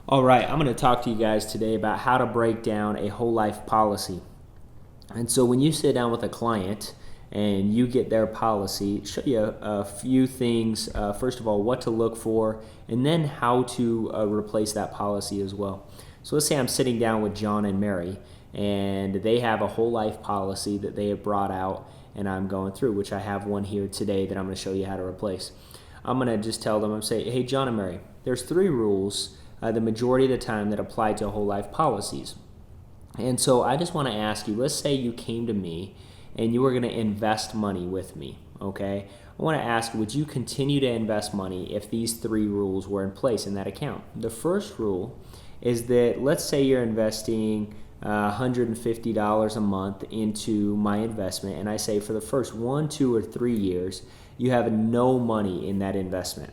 All right, I'm going to talk to you guys today about how to break down a whole life policy. And so when you sit down with a client and you get their policy, show you a few things. First of all, what to look for, and then how to replace that policy as well. So let's say I'm sitting down with John and Mary, and they have a whole life policy that they have brought out, and I'm going through, which I have one here today that I'm going to show you how to replace. I'm going to just tell them, I'm saying, hey, John and Mary, there's 3 rules the majority of the time that apply to whole life policies. And so I just want to ask you, let's say you came to me and you were going to invest money with me, okay? I want to ask, would you continue to invest money if these 3 rules were in place in that account? The first rule is that, let's say you're investing $150 a month into my investment, and I say for the first 1, 2, or 3 years, you have no money in that investment.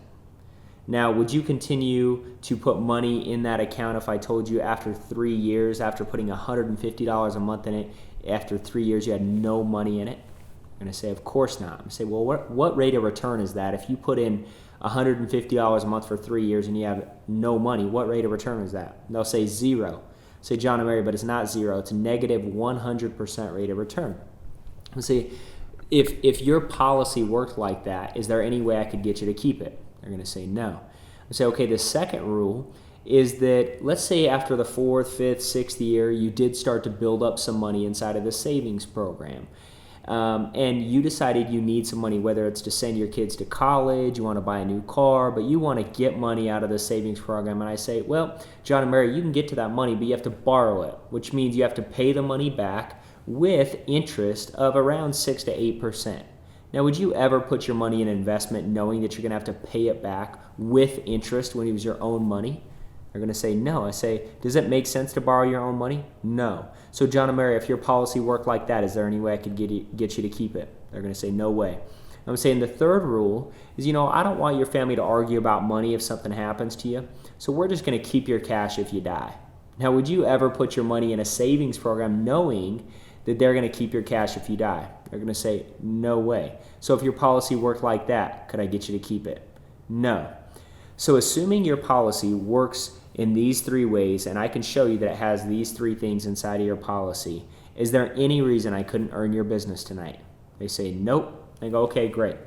Now, would you continue to put money in that account if I told you after 3 years, after putting $150 a month in it, after 3 years you had no money in it? I'm going to say, of course not. I'm going to say, well, what rate of return is that? If you put in $150 a month for 3 years and you have no money, what rate of return is that? They'll say 0. Say, John and Mary, but it's not 0. It's a negative 100% rate of return. Let's see, if your policy worked like that, is there any way I could get you to keep it? They're going to say no. I say, okay, the second rule is that, let's say after the 4th, 5th, 6th year, you did start to build up some money inside of the savings program. And you decided you need some money, whether it's to send your kids to college, you want to buy a new car, but you want to get money out of the savings program. And I say, well, John and Mary, you can get to that money, but you have to borrow it, which means you have to pay the money back with interest of around 6 to 8%. Now, would you ever put your money in an investment knowing that you're going to have to pay it back with interest when it was your own money? They're going to say no. I say, does it make sense to borrow your own money? No. So, John and Mary, if your policy worked like that, is there any way I could get you to keep it? They're going to say no way. I'm saying the third rule is, I don't want your family to argue about money if something happens to you, so we're just going to keep your cash if you die. Now, would you ever put your money in a savings program knowing that they're going to keep your cash if you die? They're going to say, no way. So if your policy worked like that, could I get you to keep it? No. So assuming your policy works in these 3 ways, and I can show you that it has these 3 things inside of your policy, is there any reason I couldn't earn your business tonight? They say, nope. I go, okay, great.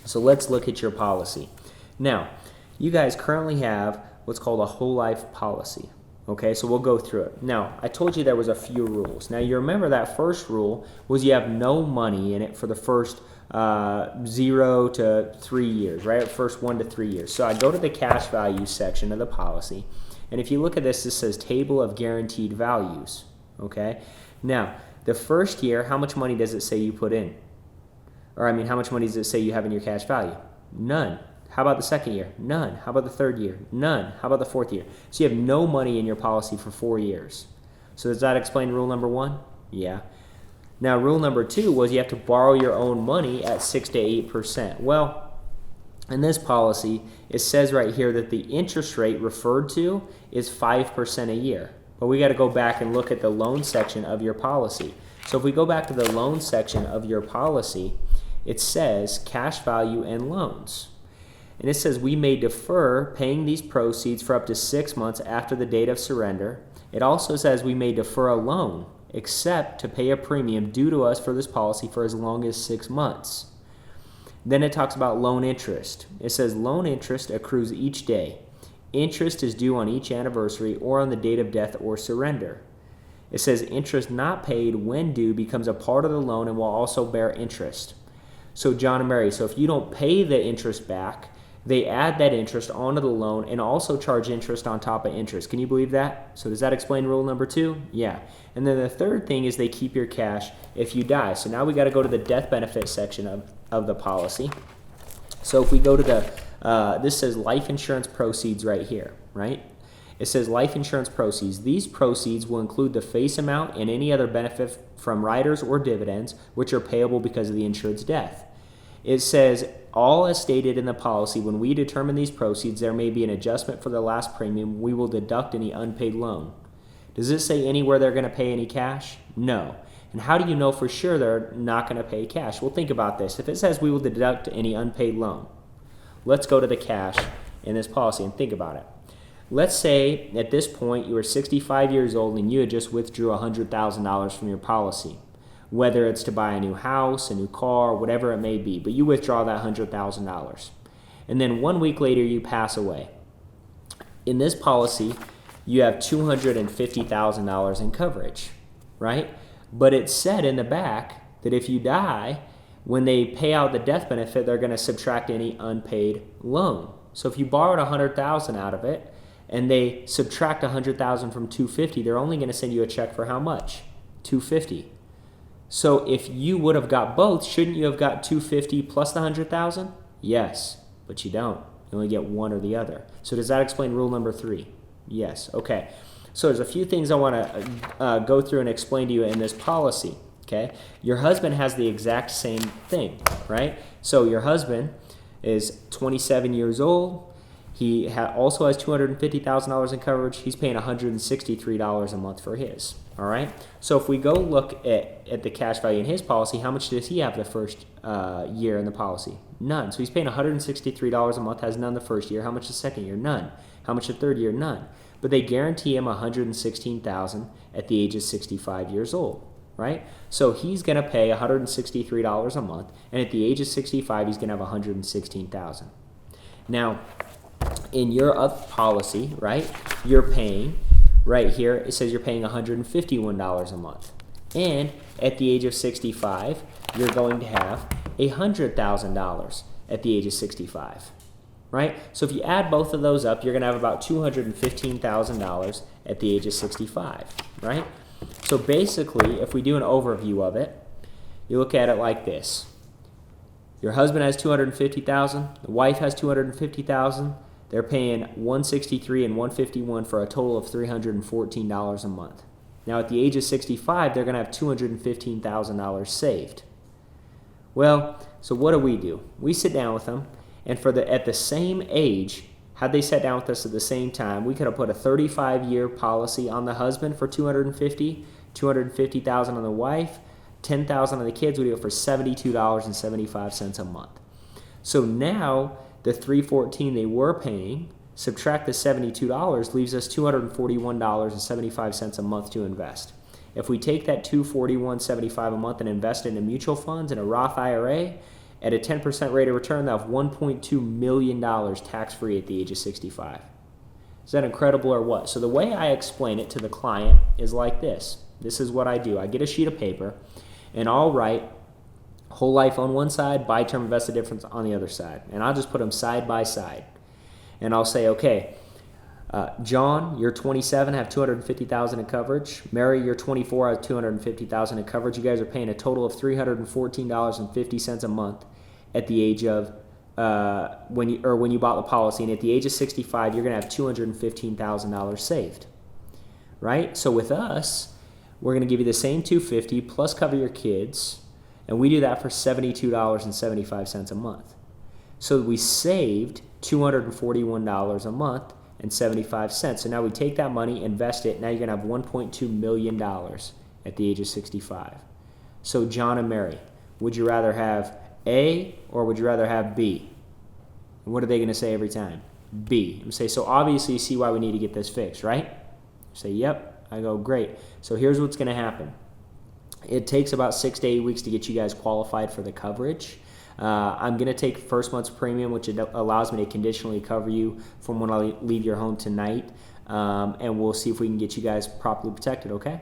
So let's look at your policy. Now, you guys currently have what's called a whole life policy. Okay, so we'll go through it. Now, I told you there was a few rules. Now, you remember that first rule was you have no money in it for the first 0 to 3 years, right? First 1 to 3 years. So I go to the cash value section of the policy, and if you look at this, this says table of guaranteed values. Okay, now the first year, how much money does it say you put in? Or how much money does it say you have in your cash value? None. How about the second year? None. How about the 3rd year? None. How about the 4th year? So you have no money in your policy for 4 years. So does that explain rule number 1? Yeah. Now, rule number 2 was you have to borrow your own money at 6 to 8%. Well, in this policy, it says right here that the interest rate referred to is 5% a year. But we got to go back and look at the loan section of your policy. So if we go back to the loan section of your policy, it says cash value and loans. And it says we may defer paying these proceeds for up to 6 months after the date of surrender. It also says we may defer a loan except to pay a premium due to us for this policy for as long as 6 months. Then it talks about loan interest. It says loan interest accrues each day. Interest is due on each anniversary or on the date of death or surrender. It says interest not paid when due becomes a part of the loan and will also bear interest. So John and Mary, so if you don't pay the interest back, they add that interest onto the loan and also charge interest on top of interest. Can you believe that? So does that explain rule number 2? Yeah. And then the third thing is they keep your cash if you die. So now we got to go to the death benefit section of the policy. So if we go to this says life insurance proceeds right here, right? It says life insurance proceeds. These proceeds will include the face amount and any other benefit from riders or dividends which are payable because of the insured's death. It says, all as stated in the policy, when we determine these proceeds, there may be an adjustment for the last premium. We will deduct any unpaid loan. Does it say anywhere they're going to pay any cash? No. And how do you know for sure they're not going to pay cash? Well, think about this. If it says we will deduct any unpaid loan, let's go to the cash in this policy and think about it. let's say at this point you were 65 years old and you had just withdrew $100,000 from your policy, whether it's to buy a new house, a new car, whatever it may be, but you withdraw that $100,000. And then 1 week later you pass away. In this policy, you have $250,000 in coverage, right? But it's said in the back that if you die, when they pay out the death benefit, they're going to subtract any unpaid loan. So if you borrowed $100,000 out of it and they subtract $100,000 from $250,000, they're only going to send you a check for how much? $250,000. So if you would have got both, shouldn't you have got $250,000 plus the $100,000? Yes, but you don't. You only get one or the other. So does that explain rule number 3? Yes. Okay. So there's a few things I want to go through and explain to you in this policy. Okay. Your husband has the exact same thing, right? So your husband is 27 years old. He also has $250,000 in coverage. He's paying $163 a month for his. All right. So if we go look at the cash value in his policy, how much does he have the first year in the policy? None. So he's paying $163 a month, has none the first year. How much the second year? None. How much the third year? None. But they guarantee him $116,000 at the age of 65 years old, right? So he's going to pay $163 a month, and at the age of 65, he's going to have $116,000. Now, in your policy, right, you're paying, right here, it says you're paying $151 a month. And at the age of 65, you're going to have $100,000 at the age of 65. Right? So if you add both of those up, you're going to have about $215,000 at the age of 65, right? So basically, if we do an overview of it, you look at it like this. Your husband has $250,000, the wife has $250,000, they're paying $163 and $151 for a total of $314 a month. Now at the age of 65, they're going to have $215,000 saved. Well, so what do? We sit down with them. And at the same age, had they sat down with us at the same time, we could have put a 35-year policy on the husband for $250,000 on the wife, $10,000 on the kids. We do it for $72.75 a month. So now the $314 they were paying, subtract the $72, leaves us $241.75 a month to invest. If we take that $241.75 a month and invest it in mutual funds and a Roth IRA, at a 10% rate of return, they'll have $1.2 million tax-free at the age of 65. Is that incredible or what? So the way I explain it to the client is like this. This is what I do. I get a sheet of paper, and I'll write whole life on one side, buy term invested difference on the other side. And I'll just put them side by side. And I'll say, okay, John, you're 27, have $250,000 in coverage. Mary, you're 24, have $250,000 in coverage. You guys are paying a total of $314.50 a month at the age of when you bought the policy, and at the age of 65, you're going to have $215,000 saved, right? So with us, we're going to give you the same $250 plus cover your kids, and we do that for $72.75 a month. So we saved $241 a month and 75 cents. So now we take that money, invest it. Now you're going to have $1.2 million at the age of 65. So John and Mary, would you rather have A or would you rather have B? And what are they going to say every time? B. And say, so obviously you see why we need to get this fixed, right? You say, yep. I go, great. So here's what's going to happen. It takes about 6 to 8 weeks to get you guys qualified for the coverage. I'm going to take first month's premium, which allows me to conditionally cover you from when I leave your home tonight, and we'll see if we can get you guys properly protected, okay?